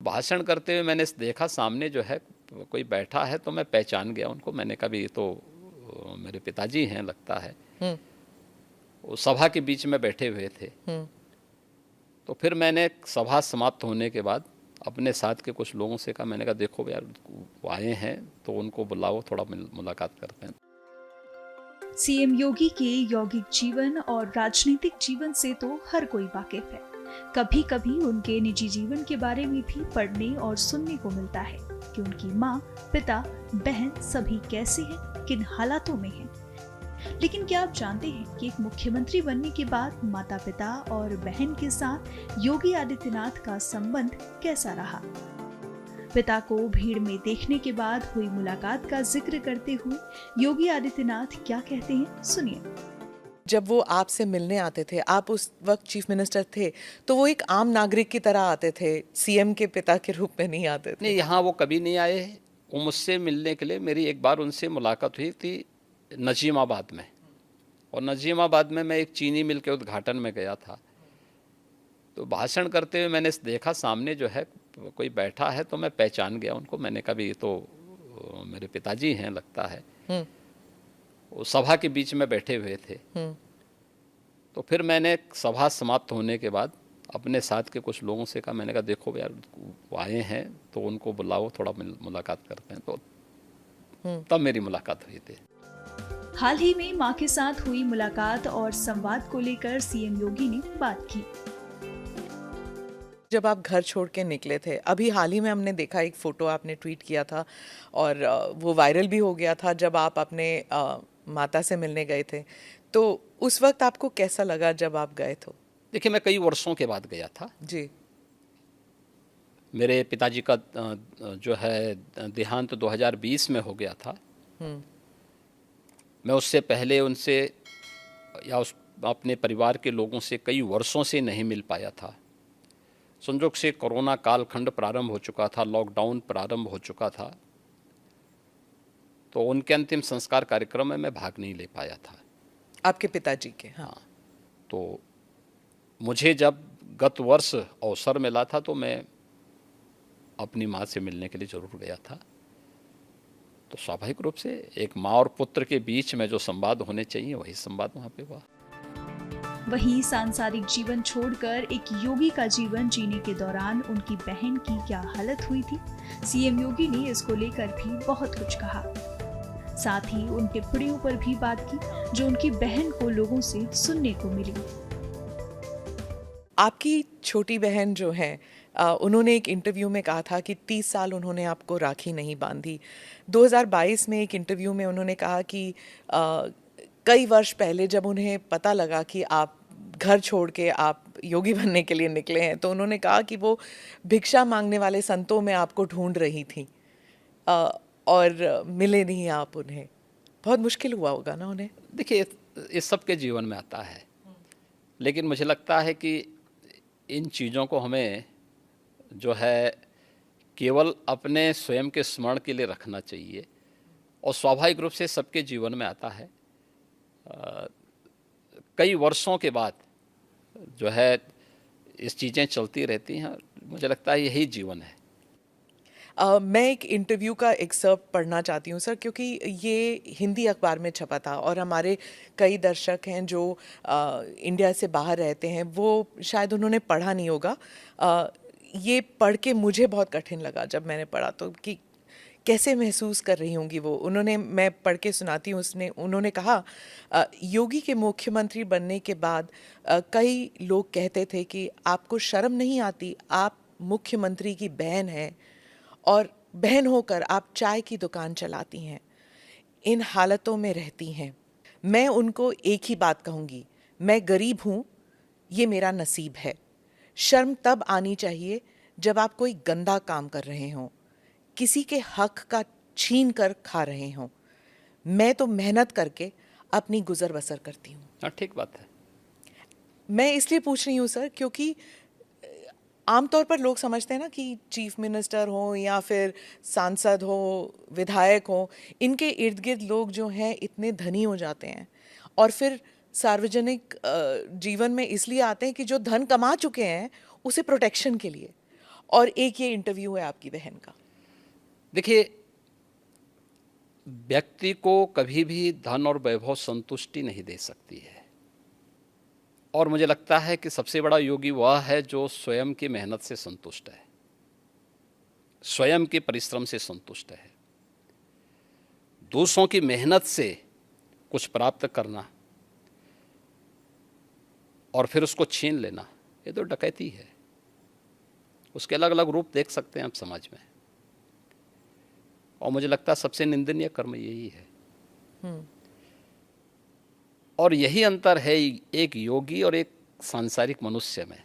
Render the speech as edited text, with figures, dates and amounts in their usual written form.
भाषण करते हुए मैंने देखा सामने जो है कोई बैठा है, तो मैं पहचान गया उनको। मैंने कहा भी ये तो मेरे पिताजी हैं लगता है। वो सभा के बीच में बैठे हुए थे। तो फिर मैंने सभा समाप्त होने के बाद अपने साथ के कुछ लोगों से कहा, मैंने कहा देखो यार वो आए हैं तो उनको बुलाओ, थोड़ा मुलाकात करते हैं। सीएम योगी के यौगिक जीवन और राजनीतिक जीवन से तो हर कोई वाकिफ है। कभी कभी उनके निजी जीवन के बारे में भी पढ़ने और सुनने को मिलता है कि उनकी माँ, पिता, बहन सभी कैसे हैं, किन हालातों में हैं। लेकिन क्या आप जानते हैं कि एक मुख्यमंत्री बनने के बाद माता पिता और बहन के साथ योगी आदित्यनाथ का संबंध कैसा रहा? पिता को भीड़ में देखने के बाद हुई मुलाकात का जिक्र करते हुए योगी आदित्यनाथ क्या कहते हैं, सुनिए। जब वो आपसे मिलने आते थे, आप उस वक्त चीफ मिनिस्टर थे, तो वो एक आम नागरिक की तरह आते थे, सीएम के पिता के रूप में नहीं आते थे। नहीं, यहाँ वो कभी नहीं आए। वो मुझसे मिलने के लिए, मेरी एक बार उनसे मुलाकात हुई थी नजीमाबाद में, और नजीमाबाद में मैं एक चीनी मिल के उद्घाटन में गया था। तो भाषण करते हुए मैंने देखा सामने जो है कोई बैठा है, तो मैं पहचान गया उनको। मैंने कहा भी ये तो मेरे पिताजी हैं लगता है। वो सभा के बीच में बैठे हुए थे। तो फिर मैंने सभा समाप्त होने के बाद अपने साथ के कुछ लोगों से कहा, मैंने कहा देखो यार वो आए हैं तो उनको बुलाओ, थोड़ा मुलाकात करते हैं। तो तब मेरी मुलाकात हुई थी। हाल ही में मां के साथ हुई मुलाकात और संवाद को लेकर सीएम योगी ने बात की। जब आप घर छोड़ के निकले थे, अभी हाल ही में हमने देखा एक फोटो आपने ट्वीट किया था और वो वायरल भी हो गया था, जब आप अपने माता से मिलने गए थे, तो उस वक्त आपको कैसा लगा जब आप गए थे? देखिए, मैं कई वर्षों के बाद गया था जी। मेरे पिताजी का जो है देहांत 2020 में हो गया था। मैं उससे पहले उनसे या अपने परिवार के लोगों से कई वर्षों से नहीं मिल पाया था। संजोग से कोरोना कालखंड प्रारंभ हो चुका था, लॉकडाउन प्रारंभ हो चुका था, तो उनके अंतिम संस्कार कार्यक्रम में मैं भाग नहीं ले पाया था। आपके पिताजी के? हाँ। तो मुझे जब गत वर्ष अवसर मिला था तो मैं अपनी माँ से मिलने के लिए ज़रूर गया था। तो स्वाभाविक रूप से एक माँ और पुत्र के बीच में जो संवाद होने चाहिए वही संवाद वहाँ पे हुआ। वहीं सांसारिक जीवन छोड़कर एक योगी का जीवन जीने के दौरान उनकी बहन की क्या हालत हुई थी, सीएम योगी ने इसको लेकर भी बहुत कुछ कहा। साथ ही उन टिप्पणियों पर भी बात की जो उनकी बहन को लोगों से सुनने को मिली। आपकी छोटी बहन जो है, उन्होंने एक इंटरव्यू में कहा था कि 30 साल उन्होंने आपको राखी नहीं बांधी। 2022 में एक इंटरव्यू में उन्होंने कहा कि कई वर्ष पहले जब उन्हें पता लगा कि आप घर छोड़ के आप योगी बनने के लिए निकले हैं, तो उन्होंने कहा कि वो भिक्षा मांगने वाले संतों में आपको ढूंढ रही थी और मिले नहीं आप उन्हें। बहुत मुश्किल हुआ होगा ना उन्हें? देखिए, ये सबके जीवन में आता है, लेकिन मुझे लगता है कि इन चीज़ों को हमें जो है केवल अपने स्वयं के स्मरण के लिए रखना चाहिए, और स्वाभाविक रूप से सबके जीवन में आता है। कई वर्षों के बाद जो है इस चीज़ें चलती रहती हैं। मुझे लगता है यही जीवन है। मैं एक इंटरव्यू का एक्सर्प्ट पढ़ना चाहती हूँ सर, क्योंकि ये हिंदी अखबार में छपा था और हमारे कई दर्शक हैं जो इंडिया से बाहर रहते हैं, वो शायद उन्होंने पढ़ा नहीं होगा। ये पढ़ के मुझे बहुत कठिन लगा जब मैंने पढ़ा, तो कि कैसे महसूस कर रही होंगी वो। मैं पढ़ के सुनाती हूँ। उन्होंने कहा, योगी के मुख्यमंत्री बनने के बाद कई लोग कहते थे कि आपको शर्म नहीं आती, आप मुख्यमंत्री की बहन हैं और बहन होकर आप चाय की दुकान चलाती हैं, इन हालतों में रहती हैं। मैं उनको एक ही बात कहूँगी, मैं गरीब हूँ, ये मेरा नसीब है। शर्म तब आनी चाहिए जब आप कोई गंदा काम कर रहे हों, किसी के हक का छीन कर खा रहे हों। मैं तो मेहनत करके अपनी गुजर बसर करती हूँ। हाँ, ठीक बात है। मैं इसलिए पूछ रही हूँ सर, क्योंकि आमतौर पर लोग समझते हैं ना कि चीफ मिनिस्टर हो या फिर सांसद हो, विधायक हो, इनके इर्द गिर्द लोग जो हैं इतने धनी हो जाते हैं और फिर सार्वजनिक जीवन में इसलिए आते हैं कि जो धन कमा चुके हैं उसे प्रोटेक्शन के लिए, और एक ये इंटरव्यू है आपकी बहन का। देखिए, व्यक्ति को कभी भी धन और वैभव संतुष्टि नहीं दे सकती है, और मुझे लगता है कि सबसे बड़ा योगी वह है जो स्वयं की मेहनत से संतुष्ट है, स्वयं के परिश्रम से संतुष्ट है। दूसरों की मेहनत से कुछ प्राप्त करना और फिर उसको छीन लेना, ये तो डकैती है। उसके अलग अलग रूप देख सकते हैं आप समाज में, और मुझे लगता है सबसे निंदनीय कर्म यही है। और यही अंतर है एक योगी और एक सांसारिक मनुष्य में।